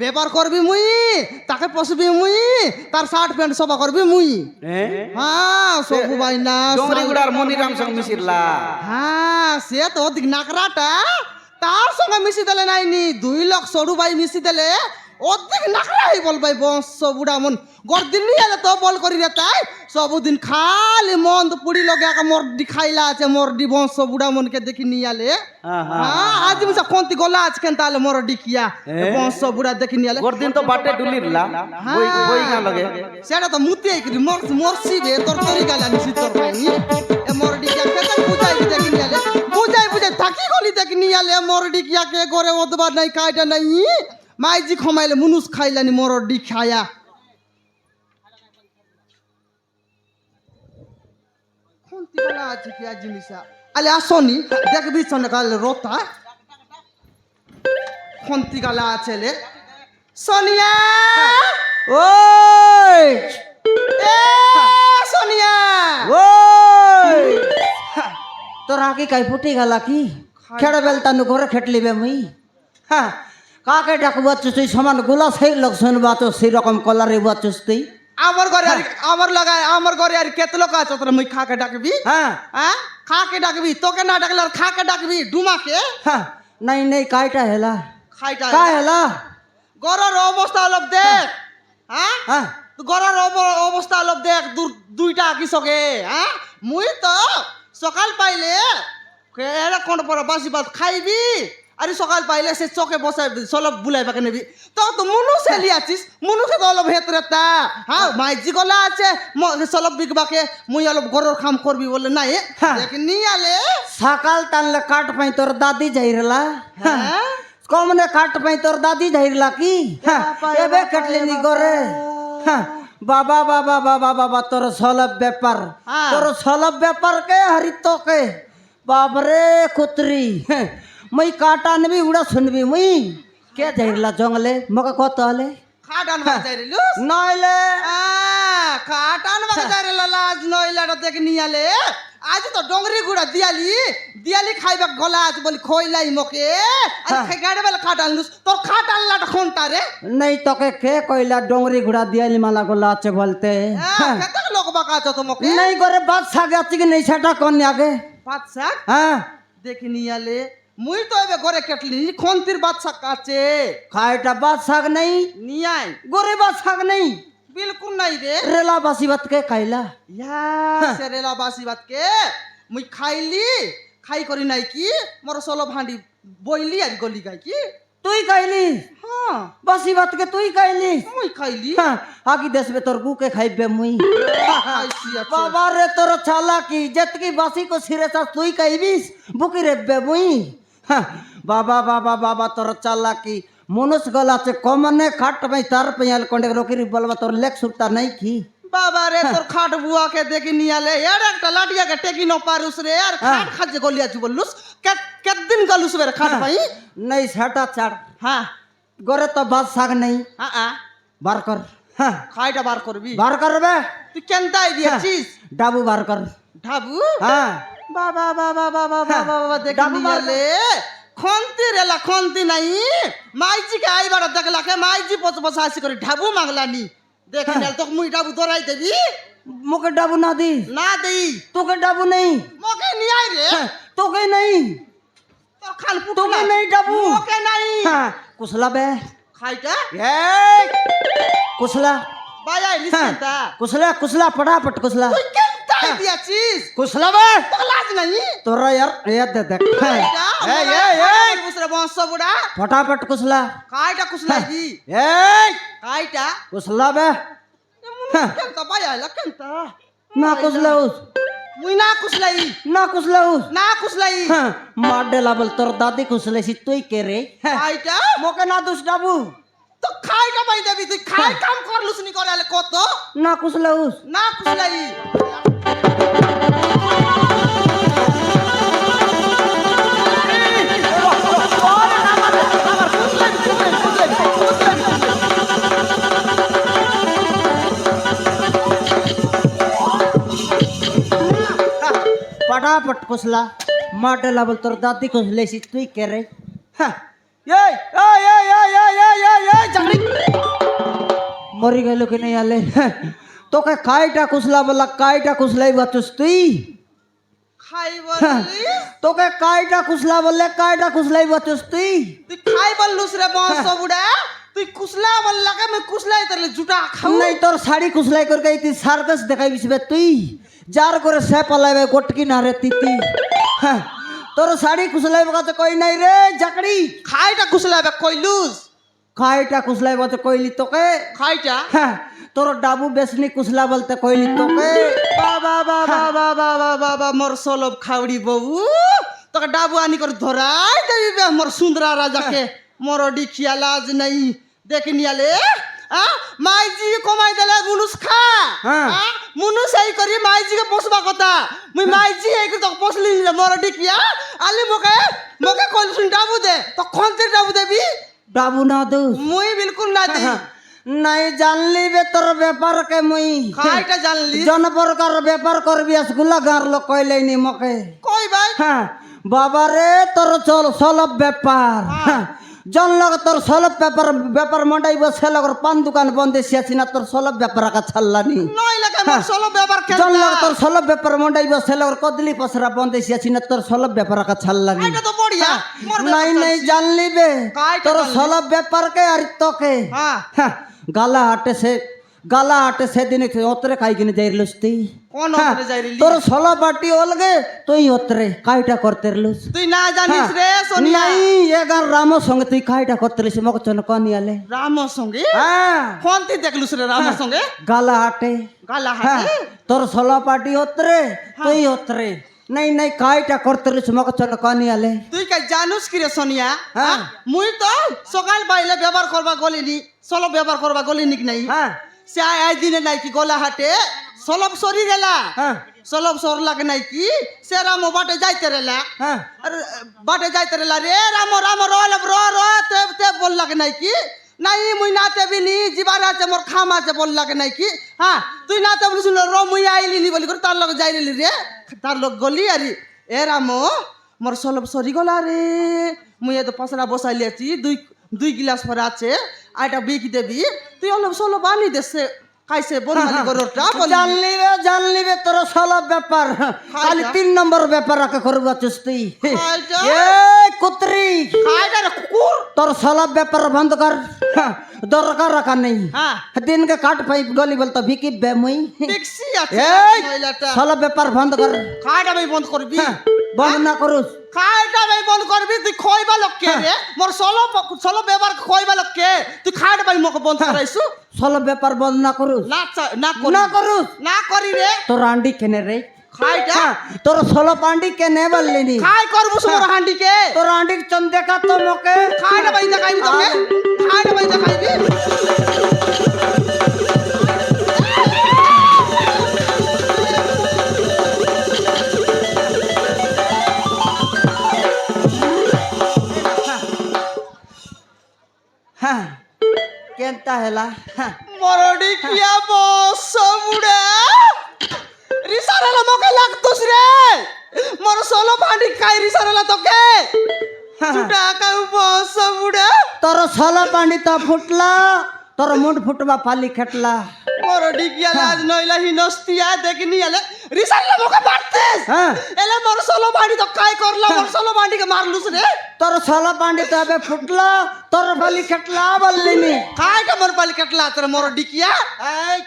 ব্যাপার করবি মুই তাকে পশবি মুই তার শার্ট প্যান্ট সবা করবি মুই হ্যাঁ সবু ভাই না ডোংরিগুড়ার মনিরাম সঙ্গে মিশিরলা হ্যাঁ সে তো ওদিক নাকরাটা তার সঙ্গে মিশি দিলে নাইনি 2 লাখ সরু ভাই মিশি দিলে অর্ধেক নাকরাই বলবাই বংশ বুড়া মন গরদিন নিয়ে এলে তো বল করি রে তাই সবুদিন খালি মন তো পুড়ি লগে একা মরডি খাইলা আছে মরডি বংশ বুড়া মনকে দেখি নিয়ে আলে হ্যাঁ আজ মিশা কোনটি গলা আজকেন তাহলে মরডি কিয়া বংশ বুড়া দেখি নিয়ে আলে গরদিন তো বাটে ডুলিরলা বই গা লগে সেটা তো মুতি করি মরছি বে তোর তরি গালা নিছি তোর পাইনি এ মরডি কিয়া কেন বুঝাই দেখি নিয়ে আলে বুঝাই থাকি গলি দেখি নিয়ে আলে মরডি কিয়া কে করে ওদবার নাই কাইটা নাই মাইজি খমাইলে মুনুস খাইলানি মরডি খায়া কোনটি গলা আছে কি আজ মিশা আলে আসনি দেখবি সনে কালে রোতা কোনটি গলা আছে লে সোনিয়া ওই এ সোনিয়া ওই তোर आगे काई फुटी गला की खेड़ बेलता नु घरे खेटली बे मुई हाँ काके डाकबा चुसई समान गुला सही लक्षण बातो सी रकम कलर रे बाचुसती আমার ঘরে আর আমার লাগায় আমার ঘরে আর কত লোক আছে তোরা মুই খাকে ডাকবি हाँ হ্যাঁ খাকে ডাকবি তোকে না ডাকলে আর খাকে ডাকবি ডুমাকে हाँ नहीं नहीं काईटा हेला খাইটা का हेला গরর অবস্থা অলপ দেখ হ্যাঁ हाँ গরর অবস্থা অলপ দেখ দুইটা কিসকে হ্যাঁ মুই তো সকাল পাইলে এরা কোন পর বাসি ভাত খাইবি আরে সকাল পাইলে সে চকে বসাই সলব বুলাইবাকে নেবি তো তো মুনুষে লিয়াছিস মুনুষে তো অলপ হেতরেতা হ্যাঁ মাইজি গলা আছে সলব বিকবাকে মুই অলপ গরর খাম করবি বলে নাই দেখ নি আলে सकाल तानले काट पाई तोर दादी जाइरला হ্যাঁ कमने काट पाई तोर दादी जाइरला की हाँ एबे कटले नी करे हाँ बाबा बाबा बाबा बाबा तोर सलब व्यापार हाँ। तोर सलब व्यापार के हरितो के बाबरे कुतरी मई काटा नबी उड़ा सुनबी मई के जाइरला जंगले मका कतले খাটান বাজাইরিলু नइले খাটান বাজাইরিলা লাজ নইলাটা দেখ নি আলে আজ তো ডংরি গুড়া দিয়ালি খাইবা গলা আছে বলি খইলাই মকে আর খাইগাড়ে বেলা খাটান লুস তোর খাটানলাটা কোনটা রে नहीं तो के कोइला डोंगरी घुड़ा दियाली माला को लाचे बोलते কত লোক বাকা আছে তোমাকে नहीं करे बात सागे आती कि नहीं छटा कौन आगे বাচ্চা हाँ দেখি নি আলে মুই তো এবে ঘরে কেটলি খন্তির বাচ্চা কাছে खाएटा बात साग नहीं নিয়াই गोरे बात साग नहीं বিলকুল নাই রে रेला बासी बात के खाइला ইয়া সেরেলা বাসি ভাতকে মুই খাই করি নাই কি মোর সলো ভাঁডি বইলি আর গলি গাই কি तू ही खाइली হ্যাঁ बासी बात के तू ही खाइली মুই খাইলি हाँ आगी देश में तोर गु के खाई बे मुई খাইছি আছে बाबा रे तोर छाला की जत की बासी को सिरे सा तू ही खाइबिस बुकी रे बे मुई हाँ बाबा बाबा बाबा तोर चाला की मनुष गला से कमने खाट में तार पे याल कोंडे रोकी बोलबा तोर लेख सुरता नहीं की বাবা রে তোর খাট বুয়াকে দেখি নিয়ালে এর একটা লাটিয়াকে টেকি ন পারুস রে আর খাট খাজে গলিয়াছি বললুস কেদিন গলুস রে খাট ভাই नहीं छटा चार হ্যাঁ गोरे तो बात साग नहीं হ্যাঁ बार कर हाँ খাইটা বার করবি बार कर बे তুই কেনতাই দিয়েছিস डाबू बार कर ঢাবু हाँ বাবা বাবা বাবা বাবা বাবা দেখি ডাবু বার নিয়ালে খন্তি রেলা খন্তি নাই মাইজিকে আইবার দেখলাকে মাইজি পচ পচ হাসি করে ঢাবু মাগলানি দেখি নিয়াল তোকে মুই ঢাবু ধরাই দেবি मुके डाबू ना दी না দেই तू के डाबू नहीं মকে নিয়াই রে तो के नहीं তোর খাল तो পুটু के नहीं डाबू মকে নাই हाँ कुसला बे খাইটা कुसला বায়াই লিসেন্তা कुसला कुसला फटाफट कुसला তুই কেনতাই দিয়েছিস कुसला बे তোর লাজ নাই तोरा यार ये दे देख খাইটা এই বুসরা বংশ বুড়া फटाफट कुसला খাইটা কুসলাই দি খাইটা कुसला बे কেনতা বায়াই লা কেনতা ना कुसला उस মুই না কুসলাই ना कुसला उस না কুসলাই मार दे लाबल तोर दादी कुसले सी तुई के रे খাইটা मोके ना दुस डाबू তো খাইটা পাই দেবি তুই খাই কাম করলুস নি করে কত ना कुसला उस না কুসলাই फटाफट कुसला माटे लाबल तोर दादी कुसले सी तुई के रे हाँ ये মরি গেল কি নেই আলে তোকে কাইটা কুসলা বলা কাইটা কুসলাই বাচুস তুই খাই বললি তোকে কাইটা কুসলা বললে কাইটা কুসলাই বাচুস তুই তুই খাই বললুস রে বংশ বুড়া তুই কুসলা বললাকে আমি কুসলাই তাহলে জুটা খাও নাই তোর শাড়ি কুসলাই করে তুই সার্কাস দেখাই বিসবে তুই যার করে সে পালাইবে গোটকি না রে তিতি হ্যাঁ, তোর শাড়ি কুসলাই বাগাতে কই নাই রে জাকড়ি খাইটা কুসলাবে কইলুস কাইটা কুসলাই বাগাতে কইলি তোকে খাইটা হ্যাঁ, তোর ডাবু বেসনি কুসলা বলতে কইলি তোকে বাবা বাবা বাবা বাবা মোর সলব খাউড়ি বউ তোকে ডাবু আনি করে ধরাই দেবি বে মোর সুন্দরা রাজাকে মোর ডিখিয়া লাজ নাই দেখি নিয়ালে মাইজি কমাই দেলে মুনুষ খা হ্যাঁ। মুনুষ এই করি মাইজিকে পোষবা কথা মুই মাইজি এই করে তোকে পোষলি মোর ডিখিয়া আলি মোকে মোকে কইল শুন ডাবু দে তো খন্তে ডাবু দেবি ডাবু না দু মুই বিলকুল না দি নাই জানলি বে তোর ব্যাপার কে মুই খাইটা জানলি জন প্রকার ব্যাপার করবি আসগুলা গার লোক কইলেনি মকে কই ভাই হ্যাঁ বাবারে তোর চল সলব ব্যাপার হ্যাঁ, জন লোক তোর সলব ব্যাপার মন্ডাইব সে লগর পান দোকান বন্ধ এসিয়াছি না তোর সলব ব্যাপার আকা ছাড়লানি নই লাগে মোর সলব ব্যাপার জন খেলতা লোক তোর সলব ব্যাপার মন্ডাইব সে লগর কদলি পসরা বন্ধ এসিয়াছি না তোর সলব ব্যাপার আকা ছাড়লানি এটা তো বড়িয়া মোর নাই নাই জানলি বে কাইটা তোর জানলি? সলব ব্যাপার কে আর তোকে হ্যাঁ হ্যাঁ, গালা হাটে সেদিন অতরে খাই কিনে যাইরলুস তুই কোন হ্যাঁ, ওপরে যাই রিলি তোর সলা বাটি অলগে তুই অতরে কাইটা করতে রলুস তুই না জানিস রে সোনিয়া নাই এগার রামর সঙ্গে তুই কাইটা করতে রলিস মক চন কনি আলে রামর সঙ্গে হ্যাঁ কোন তুই দেখলুস রে রামর সঙ্গে গালা হাটে গালা হ্যাঁ, হাতে তোর সলা পাটি অতরে তুই অতরে নাই নাই কাইটা করতে রলিস মক চন কনি আলে তুই কে জানুস কি রে সোনিয়া হ্যাঁ। মুই তো সকাল বাইলে ব্যবহার করবা গলিনি সলব ব্যবহার করবা গলিনি কি নাই হ্যাঁ সে আই দিনে নাই কি গলা হাটে সলব সরি গেলা হ্যাঁ সলব সরলাকে নাই কি সে রাম বাটে যাইতে রেলা হ্যাঁ আরে বাটে যাইতে রেলা রে রাম রাম রলব র তে বললাকে নাই কি নাই মুই নাতে বিনি জিবার আছে মোর খাম আছে বললাকে নাই কি হ্যাঁ তুই নাতে বলিস র মুই আইলি নি বলি করে তার লগে যাই রেলি রে তার লগ গলি আরি এ রাম মোর সলব সরি গলা রে মুই এত পসরা বসাইলি আছি দুই গিলাস পরে আছে আইটা বিকি দেবি তুই অলপ সলব আনি দেশে খাইছে বনমালি গরুটা বলি জানলি বে তোর সলব ব্যাপার খালি 3 নম্বর ব্যাপার আকে করবা চুস্তি খাইটা? এ কুত্রি খাইটা রে কুকুর তোর সলব ব্যাপার বন্ধ কর হ্যাঁ, দরকার রাখা নেই হ্যাঁ দিন কে কাট পাই গলি বলতো ভিকি বে মুই ট্যাক্সি আছে এই মহিলাটা সলব ব্যাপার বন্ধ কর খাইটা ভাই বন্ধ করবি হ্যাঁ, বন্ধ না করুস খাইটা ভাই বন্ধ করবি তুই খইবা লোককে রে মোর সলো ব্যবহার খইবা লোককে তুই খাইটা ভাই মোক বন্ধ করাইছু সলব ব্যাপার বন্ধ না করুস না করি না করুস না করি রে তোর আন্ডি কেনে রে খাইটা হ্যাঁ, তোর সলব আন্ডি কেনে বললিনি খাই করবো মোর হান্ডিকে তোর আন্ডি চন দেখা তো মকে খাইটা ভাই দেখাইবি তোকে খাইটা ভাই দেখাইবি হ্যাঁ কেনতা হেলা হ্যাঁ মরডি কিয়া বস বুড়া রিসারেলা মকে লাগতোস রে মোর সলো ভান্ডি খাই রিসারেলা তোকে চুটা কাউ বস বুড়া তোর সলা পানি তা ফুটলা তোর মুন্ড ফুটবা পালি খেটলা মরডি কিয়া লাজ নইলা হিনস্তিয়া দেখিনি এলে রিসারেলা মকে মারতেস হ্যাঁ এলে মোর সলো ভান্ডি তো কাই করলা মোর সলো ভান্ডিকে মারলুস রে তোর সলা পানি তা বে ফুটলা তোর পালি খেটলা বললিনি কাইটা মোর পালি কাটলা তোর মরডি কিয়া এই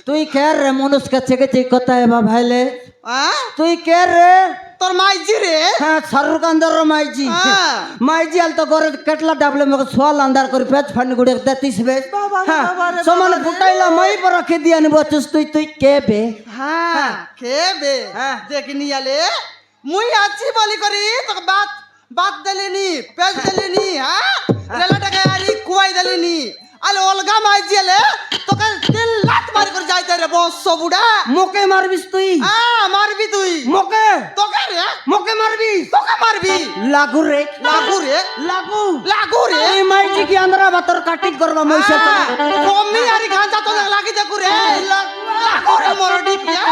তুই কে রে মনুষ কাছে গেছি কথা এবা ভাইলে তুই কে রে তোর মাইজি রে হ্যাঁ শাহরুখ আন্দার মাইজি হ্যাঁ। মাইজি আল তো ঘরে কেটলা ডাবলে মকে সোয়াল আন্দার করে পেট ফানি গুড়ে দেতিস বে বাবা, হ্যাঁ, বাবা রে, সমান বাবা রে। ফুটাইলা মাই পর রাখে দিয়া নিব তুই কে বে হ্যাঁ খেবে হ্যাঁ। দেখিনি আলে মুই আছি বলি করি তোকে বাত দেলিনি পেজ দেলিনি হ্যাঁ রেলাটাকে আরি কুয়াই দেলিনি আলে অলগা মাইজি আলে তোকে 3 লাখ মারি করে যাইতে রে বস বুড়া মোকে মারবিস তুই মারবি তুই মোকে তোকে রে মোকে মারবি তোকে মারবি লাগু রে লাগু রে লাগু লাগু রে এই মাইজি কি আন্দ্রা বাতর কাটিক করবা মইছে তো কমি আরি গাঞ্জা তো লাগি দেখু রে লাগু রে মরডি কিয়া